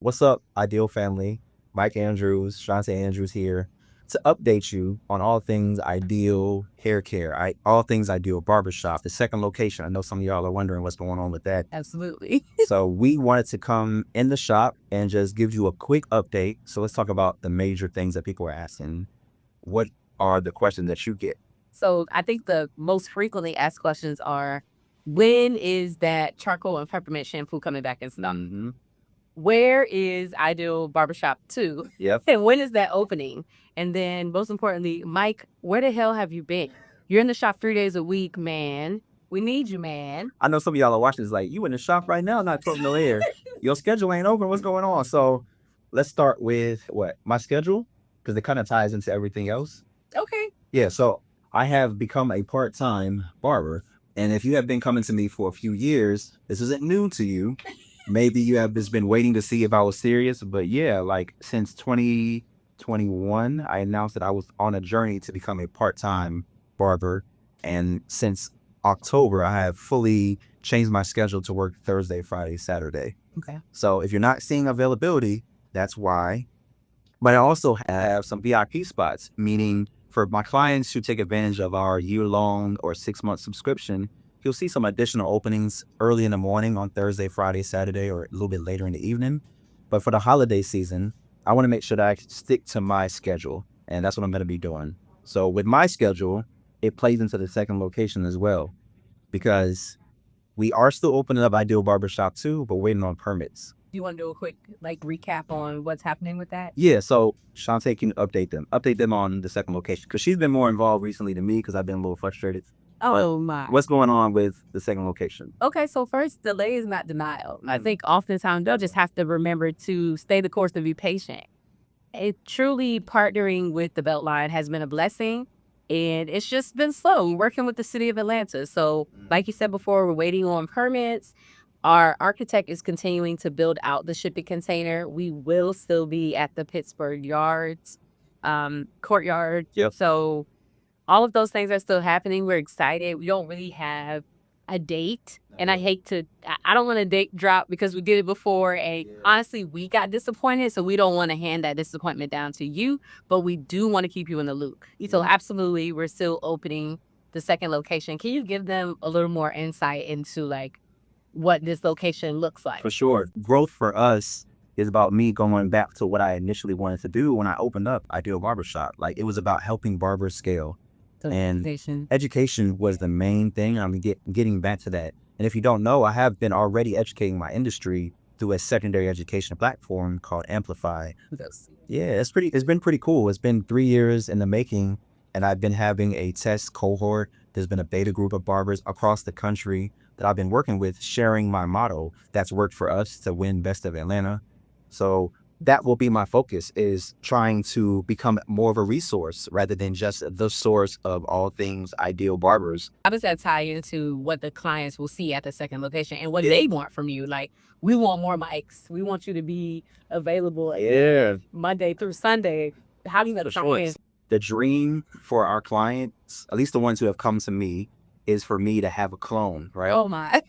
What's up, Ideal family? Mike Andrews, Shante Andrews here to update you on all things Ideal hair care, all things Ideal barbershop, the second location. I know some of y'all are wondering what's going on with that. Absolutely. So we wanted to come in the shop and just give you a quick update. So let's talk about the major things that people are asking. What are the questions that you get? So I think the most frequently asked questions are, when is that charcoal and peppermint shampoo coming back in stock? Mm-hmm. Where is Ideal Barbershop 2? Yep. And when is that opening? And then most importantly, Mike, where the hell have you been? You're in the shop 3 days a week, man. We need you, man. I know some of y'all are watching this like, you in the shop right now, not talking no air. Your schedule ain't open. What's going on? So let's start with what? My schedule? Because it kind of ties into everything else. Okay. Yeah, so I have become a part-time barber. And if you have been coming to me for a few years, this isn't new to you. Maybe you have just been waiting to see if I was serious. But yeah, like since 2021, I announced that I was on a journey to become a part-time barber. And since October, I have fully changed my schedule to work Thursday, Friday, Saturday. Okay. So if you're not seeing availability, that's why. But I also have some VIP spots, meaning for my clients who take advantage of our year-long or 6-month subscription, you'll see some additional openings early in the morning on Thursday, Friday, Saturday, or a little bit later in the evening. But for the holiday season, I want to make sure that I stick to my schedule, and that's what I'm going to be doing. So with my schedule, it plays into the second location as well, because we are still opening up Ideal Barbershop too, but waiting on permits. Do you want to do a quick recap on what's happening with that? Yeah, so Shantae can update them on the second location because she's been more involved recently than me because I've been a little frustrated. Oh my. What's going on with the second location? Okay, so first, delay is not denial. I think oftentimes they'll just have to remember to stay the course and be patient. Truly partnering with the Beltline has been a blessing, and it's just been slow working with the city of Atlanta. So, like you said before, we're waiting on permits. Our architect is continuing to build out the shipping container. We will still be at the Pittsburgh Yards courtyard. Yep. So all of those things are still happening. We're excited. We don't really have a date. And I hate to, I don't want a date drop because we did it before. And honestly, we got disappointed. So we don't want to hand that disappointment down to you, but we do want to keep you in the loop. So absolutely, we're still opening the second location. Can you give them a little more insight into what this location looks like? For sure. Growth for us is about me going back to what I initially wanted to do when I opened up Ideal Barbershop. Like it was about helping barbers scale. And education was the main thing. I'm getting back to that. And if you don't know, I have been already educating my industry through a secondary education platform called Amplify. Yeah, it's been pretty cool. It's been 3 years in the making, and I've been having a test cohort. There's been a beta group of barbers across the country that I've been working with, sharing my model that's worked for us to win Best of Atlanta. So that will be my focus, is trying to become more of a resource rather than just the source of all things Ideal Barbers. How does that tie into what the clients will see at the second location and what they want from you? Like, we want more mics. We want you to be available Monday through Sunday. How do you let them? The dream for our clients, at least the ones who have come to me, is for me to have a clone, right? Oh my.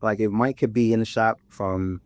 Like if Mike could be in the shop from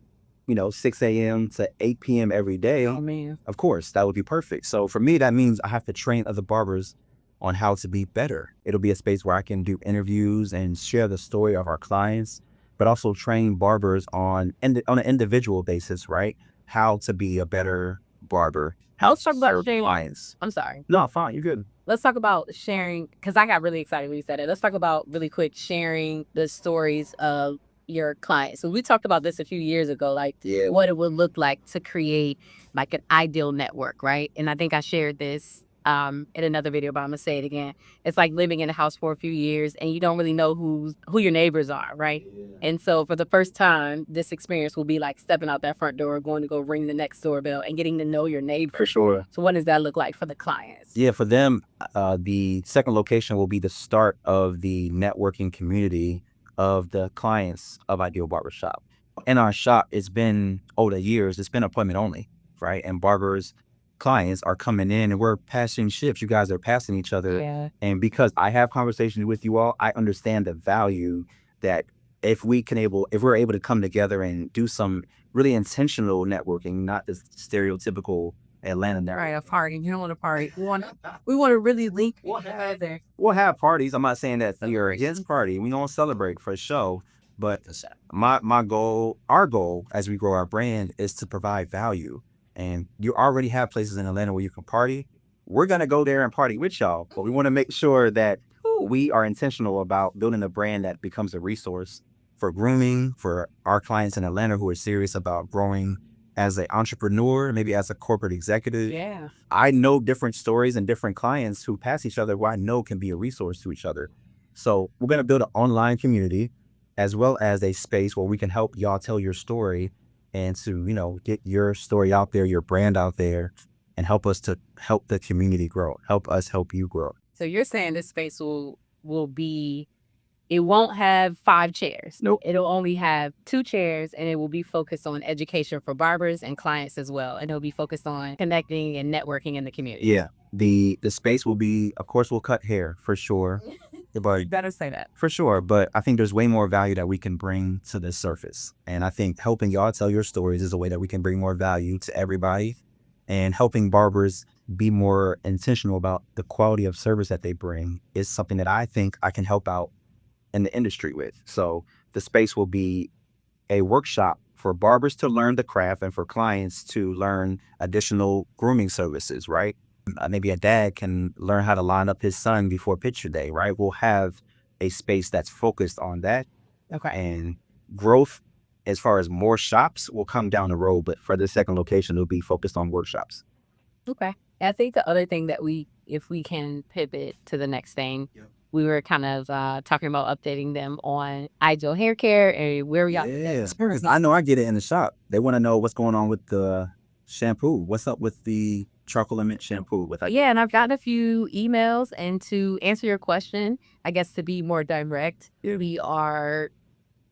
6 a.m. to 8 p.m. every day, Oh man. of course, that would be perfect. So for me, that means I have to train other barbers on how to be better. It'll be a space where I can do interviews and share the story of our clients, but also train barbers on an individual basis, right? How to be a better barber. How Let's to talk about serve sharing. clients. I'm sorry. No, fine, you're good. Let's talk about sharing because I got really excited when you said it. Let's talk about really quick sharing the stories of your clients. So we talked about this a few years ago, like what it would look like to create like an ideal network, right? And I think I shared this in another video, but I'm gonna say it again. It's like living in a house for a few years and you don't really know who your neighbors are, right? And so for the first time, this experience will be like stepping out that front door, going to go ring the next doorbell and getting to know your neighbor. For sure. So what does that look like for the clients? Yeah, for them, the second location will be the start of the networking community of the clients of Ideal Barbershop. In our shop, it's been over the years, it's been appointment only, right? And barbers, clients are coming in and we're passing ships. You guys are passing each other. Yeah. And because I have conversations with you all, I understand the value that if we're able to come together and do some really intentional networking, not this stereotypical Atlanta network. Right, a party. You don't want a party. We want to really link together. We'll have parties. I'm not saying that you're against party. We don't celebrate for show, but my goal, our goal as we grow our brand is to provide value. And you already have places in Atlanta where you can party. We're gonna go there and party with y'all, but we want to make sure that we are intentional about building a brand that becomes a resource for grooming for our clients in Atlanta who are serious about growing as an entrepreneur, maybe as a corporate executive. Yeah. I know different stories and different clients who pass each other who I know can be a resource to each other. So we're going to build an online community as well as a space where we can help y'all tell your story and to, get your story out there, your brand out there, and help us to help the community grow, help us help you grow. So you're saying this space will be, it won't have 5 chairs. Nope. It'll only have 2 chairs, and it will be focused on education for barbers and clients as well. And it'll be focused on connecting and networking in the community. Yeah. The space will be, of course, we'll cut hair for sure. But You better say that. for sure, but I think there's way more value that we can bring to this surface. And I think helping y'all tell your stories is a way that we can bring more value to everybody, and helping barbers be more intentional about the quality of service that they bring is something that I think I can help out in the industry with. So the space will be a workshop for barbers to learn the craft and for clients to learn additional grooming services, right? Maybe a dad can learn how to line up his son before picture day, right? We'll have a space that's focused on that. Okay. And growth as far as more shops will come down the road, but for the second location, it'll be focused on workshops. Okay. I think the other thing that if we can pivot to the next thing, Yep. we were kind of talking about updating them on Ideal Hair Care and where y'all. Yeah. I know I get it in the shop. They want to know what's going on with the shampoo. What's up with the charcoal and mint shampoo? Yeah, and I've gotten a few emails, and to answer your question, I guess to be more direct, we are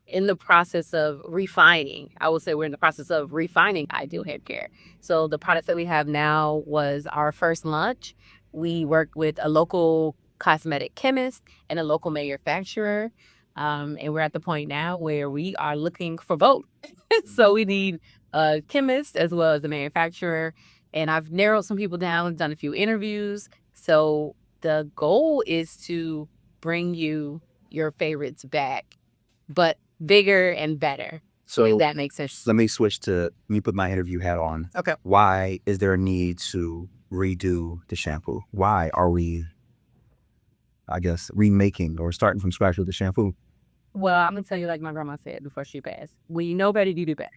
in the process of refining. I would say we're in the process of refining Ideal Hair Care. So the products that we have now was our first launch. We worked with a local cosmetic chemist and a local manufacturer. And we're at the point now where we are looking for both. So we need a chemist as well as a manufacturer. And I've narrowed some people down, done a few interviews. So the goal is to bring you your favorites back, but bigger and better. So If that makes sense. let me put my interview hat on. Okay. Why is there a need to redo the shampoo? Why are we, I guess, remaking or starting from scratch with the shampoo? Well, I'm gonna tell you like my grandma said before she passed. When you know better, you do better.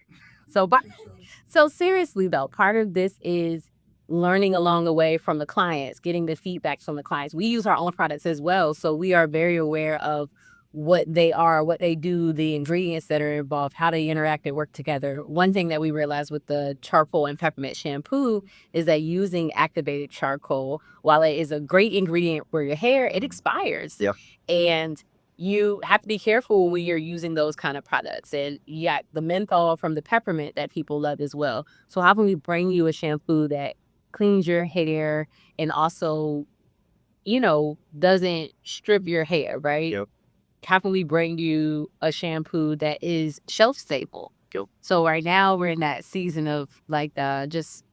So seriously though, part of this is learning along the way from the clients, getting the feedback from the clients. We use our own products as well, so we are very aware of what they are, what they do, the ingredients that are involved, how they interact and work together. One thing that we realized with the charcoal and peppermint shampoo is that using activated charcoal, while it is a great ingredient for your hair, it expires. Yeah. And you have to be careful when you're using those kind of products. And yeah, the menthol from the peppermint that people love as well. So how can we bring you a shampoo that cleans your hair and also, doesn't strip your hair, right? Yep. How can we bring you a shampoo that is shelf stable? Yep. So right now we're in that season of like just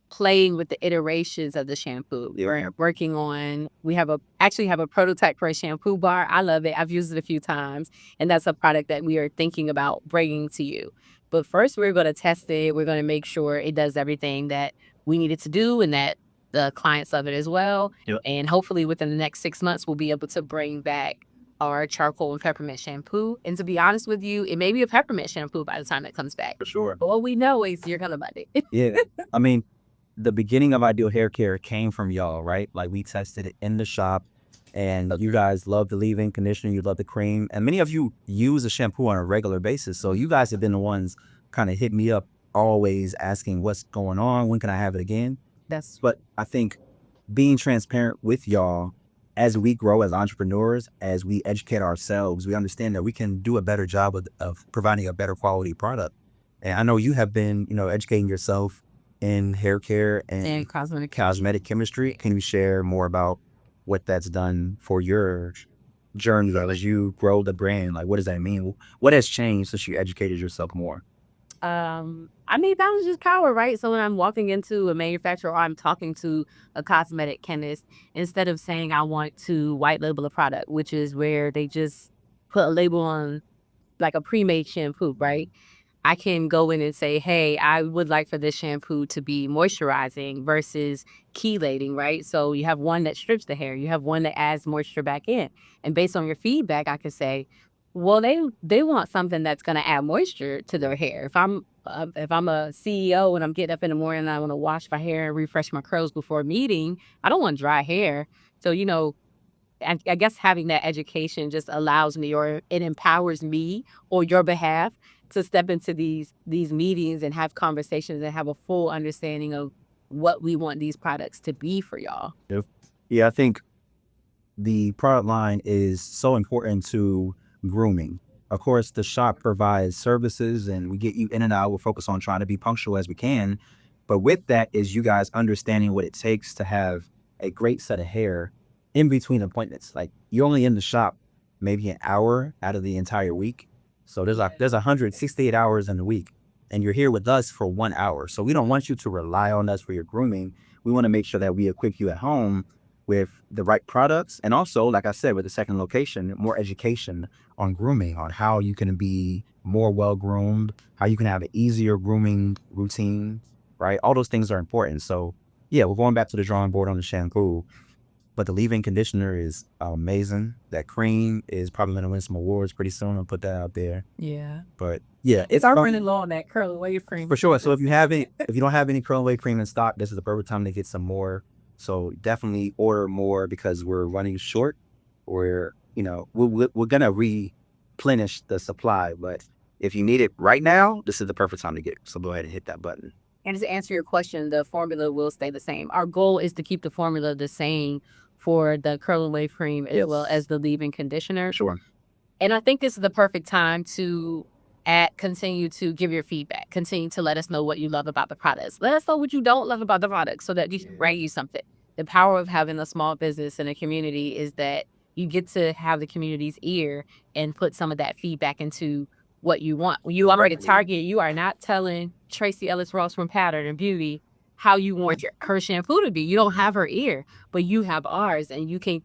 playing with the iterations of the shampoo. Yeah. We're working on, we actually have a prototype for a shampoo bar. I love it. I've used it a few times, and that's a product that we are thinking about bringing to you. But first we're going to test it. We're going to make sure it does everything that we need it to do and that the clients love it as well. Yep. And hopefully within the next 6 months, we'll be able to bring back our charcoal and peppermint shampoo. And to be honest with you, it may be a peppermint shampoo by the time it comes back. For sure. But what we know is you're going to love it. Yeah. I mean, the beginning of Ideal Hair Care came from y'all, right? Like we tested it in the shop, and you guys love the leave-in conditioner, you love the cream, and many of you use the shampoo on a regular basis. So you guys have been the ones kind of hit me up always asking what's going on, when can I have it again? But I think being transparent with y'all as we grow as entrepreneurs, as we educate ourselves, we understand that we can do a better job of providing a better quality product. And I know you have been, educating yourself in hair care and cosmetic chemistry. Can you share more about what that's done for your journey, or as you grow the brand? Like, what does that mean? What has changed since you educated yourself more? I mean, balance is power, right? So when I'm walking into a manufacturer or I'm talking to a cosmetic chemist, instead of saying I want to white label a product, which is where they just put a label on like a pre-made shampoo, right? I can go in and say, hey, I would like for this shampoo to be moisturizing versus chelating, right? So you have one that strips the hair, you have one that adds moisture back in. And based on your feedback, I could say, well, they want something that's going to add moisture to their hair. If I'm a CEO and I'm getting up in the morning and I want to wash my hair and refresh my curls before a meeting, I don't want dry hair. So, I guess having that education just allows me, or it empowers me or your behalf to step into these meetings and have conversations and have a full understanding of what we want these products to be for y'all. Yep. Yeah, I think the product line is so important to grooming. Of course, the shop provides services and we get you in and out. We'll focus on trying to be punctual as we can. But with that is you guys understanding what it takes to have a great set of hair in between appointments. Like, you're only in the shop maybe an hour out of the entire week. So there's 168 hours in the week. And you're here with us for 1 hour. So we don't want you to rely on us for your grooming. We want to make sure that we equip you at home with the right products, and also, like I said, with the second location, more education on grooming, on how you can be more well groomed, how you can have an easier grooming routine, right? All those things are important. So yeah, we're going back to the drawing board on the shampoo, but the leave-in conditioner is amazing. That cream is probably going to win some awards pretty soon. I'll put that out there. Yeah. But yeah, It's our running low on that curly wave cream. for sure. So if you don't have any curl away cream in stock, this is the perfect time to get some more. So definitely order more because we're running short. We're gonna replenish the supply, but if you need it right now, this is the perfect time to get it. So go ahead and hit that button. And to answer your question, the formula will stay the same. Our goal is to keep the formula the same for the curl and wave cream as well as the leave-in conditioner. Sure. And I think this is the perfect time to continue to give your feedback, continue to let us know what you love about the products. Let us know what you don't love about the products so that we can bring you something. The power of having a small business in a community is that you get to have the community's ear and put some of that feedback into what you want. When you operate at Target, you are not telling Tracy Ellis Ross from Pattern and Beauty how you want her shampoo to be. You don't have her ear, but you have ours, and you can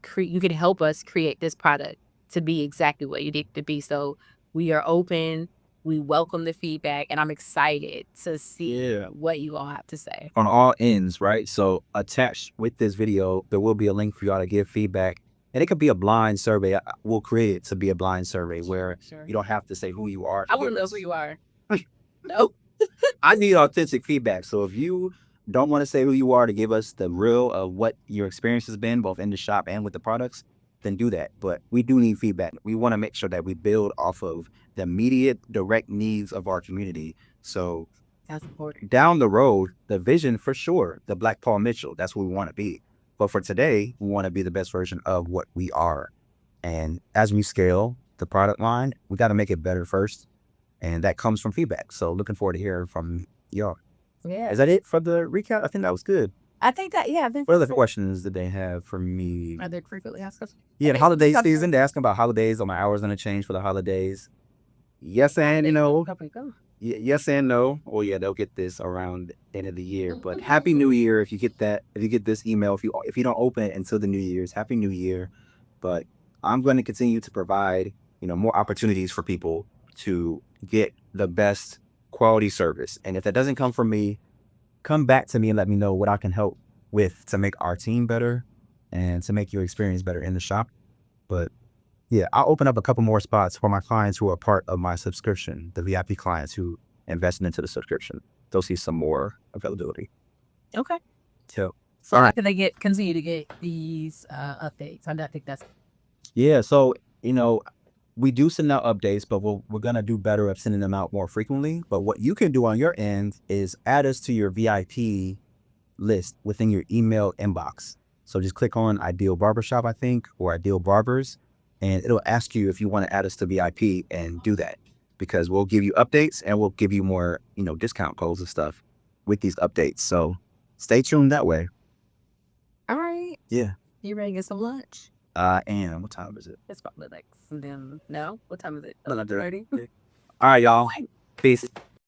help us create this product to be exactly what you need it to be. So we are open. We welcome the feedback, and I'm excited to see what you all have to say. On all ends, right? So attached with this video, there will be a link for y'all to give feedback. And it could be a blind survey. We'll create it to be a blind survey where you don't have to say who you are. I want to know who you are. No. I need authentic feedback. So if you don't want to say who you are to give us the real of what your experience has been, both in the shop and with the products, then do that. But we do need feedback. We want to make sure that we build off of the immediate, direct needs of our community. So That's important. down the road, the vision for sure, the Black Paul Mitchell, that's what we want to be. But for today, we want to be the best version of what we are. And as we scale the product line, we got to make it better first. And that comes from feedback. So looking forward to hearing from y'all. Yeah. Is that it for the recap? I think that was good. I think that, yeah. What other questions did they have for me? Are they frequently asked us? Yeah, the holiday season. They're asking about holidays. Are my hours going to change for the holidays? Yes and yes and no. Oh yeah, they'll get this around the end of the year. But Happy New Year if you get that. If you get this email, if you don't open it until the New Year's, Happy New Year. But I'm going to continue to provide more opportunities for people to get the best quality service. And if that doesn't come from me, come back to me and let me know what I can help with to make our team better and to make your experience better in the shop. But yeah, I'll open up a couple more spots for my clients who are part of my subscription, the VIP clients who invested into the subscription. They'll see some more availability. Okay. So all right. How can they continue to get these updates? I think that's. Yeah, so we do send out updates, but we're gonna do better at sending them out more frequently. But what you can do on your end is add us to your VIP list within your email inbox. So just click on Ideal Barbershop, I think, or Ideal Barbers, and it'll ask you if you want to add us to VIP and do that, because we'll give you updates and we'll give you more, discount codes and stuff with these updates. So stay tuned that way. All right. Yeah. You ready to get some lunch? And what time is it? It's probably like no. What time is it? 11:30. 11:30. All right, y'all. Peace.